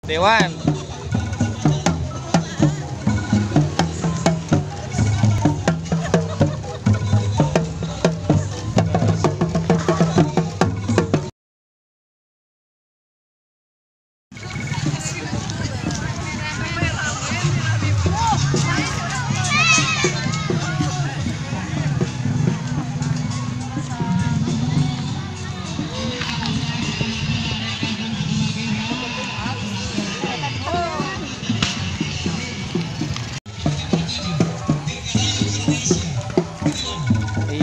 Dewan.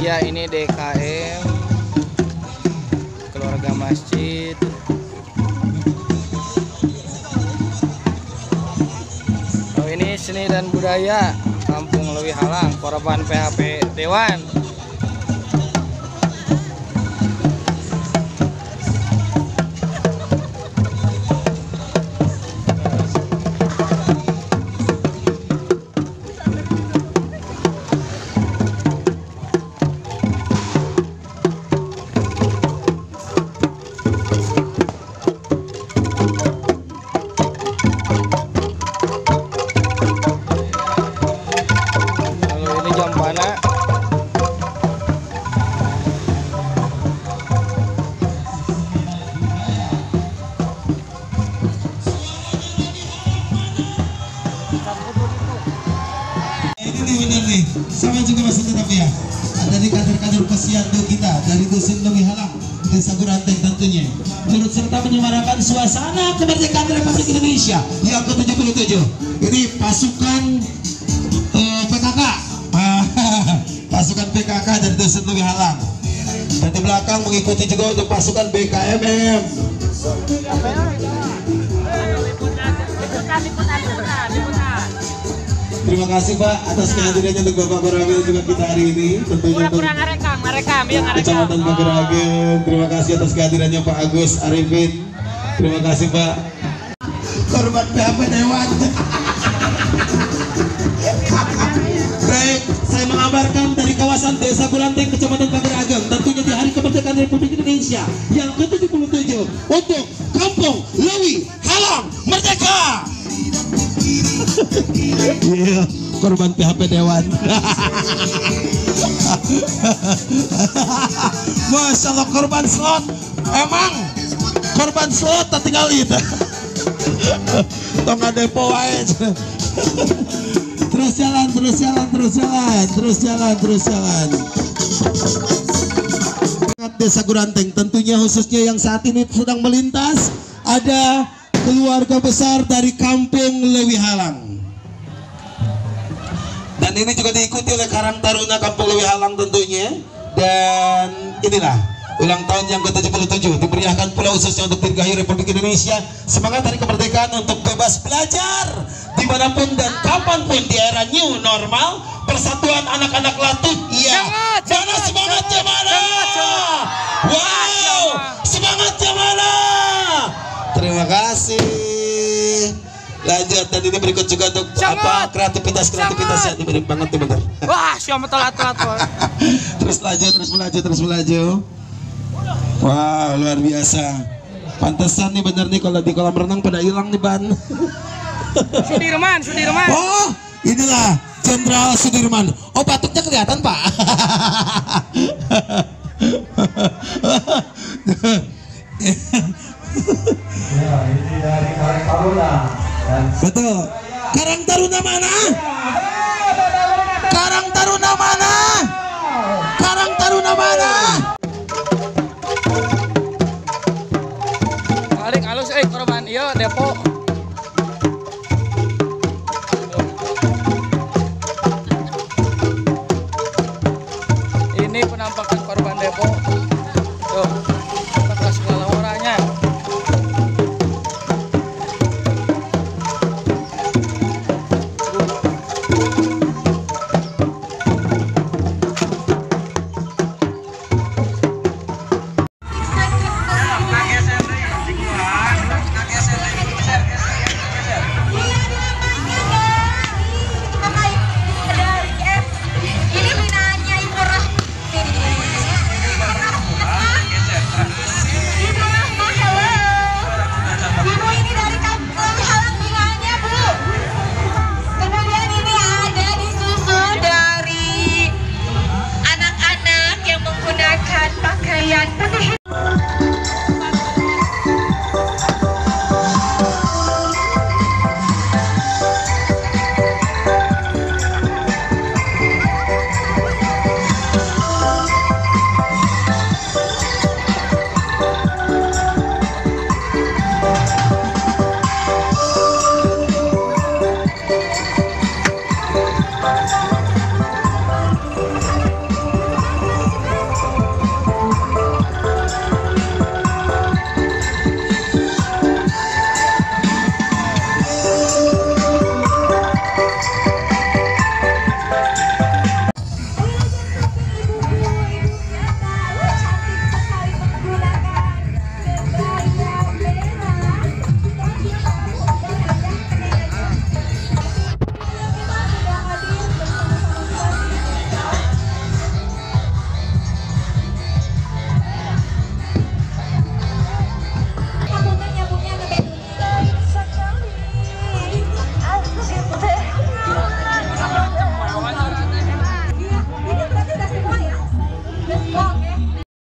Iya, ini DKM keluarga masjid. Oh, ini seni dan budaya Kampung Leuwih Halang, korban PHP Dewan. Benar nih, sama juga masih tetap ya. Dari kader-kader posyandu kita dari Dusun Leuwih Halang, Desa Guranteng tentunya, turut serta menyemarakan suasana kemerdekaan Republik Indonesia yang ke-77. Ini pasukan PKK, pasukan PKK dari Dusun Leuwih Halang. Dan di belakang mengikuti juga untuk pasukan BKMM. Terima kasih Pak atas kehadirannya untuk Bapak Beragem juga kita hari ini. Tentunya untuk Kecamatan Beragem. Terima kasih atas kehadirannya Pak Agus Arifin. Terima kasih Pak. Korban PHP Dewan. Baik, saya mengabarkan dari kawasan Desa Guranteng, Kecamatan Beragem, tentunya di Hari Kemerdekaan Republik Indonesia yang ke-77 untuk Kampung Leuwih Halang Merdeka. Iya, korban PHP Dewan. Masya Allah, korban slot. Emang korban slot tak tinggal itu. Tongga depo wae. Terus jalan, terus jalan, terus jalan, terus jalan, terus jalan. Desa Guranteng, tentunya khususnya yang saat ini sedang melintas, ada keluarga besar dari Kampung Leuwih Halang. Dan ini juga diikuti oleh Karang Taruna Kampung Leuwih Halang tentunya. Dan inilah ulang tahun yang ke-77 diberiakan pula khususnya untuk Dirgahayu Republik Indonesia. Semangat Hari Kemerdekaan untuk bebas belajar dimanapun dan kapanpun di era new normal. Persatuan anak-anak latih. Iya. Mana semangatnya mana? Wow, semangatnya mana? Terima kasih. Lanjut, dan ini berikut juga untuk apa kreativitas yang diberi banget nih bener. Wah, siapa telat. Terus melaju. Wow, luar biasa. Pantesan nih bener nih kalau di kolam renang pada hilang nih ban. Sudirman. Oh, inilah Jenderal Sudirman. Oh, batuknya kelihatan Pak. Ya, ini dari Karang Taruna. Betul. Karang Taruna mana? Karang Taruna mana? Karang Taruna mana? Paling halus korban iya Depok.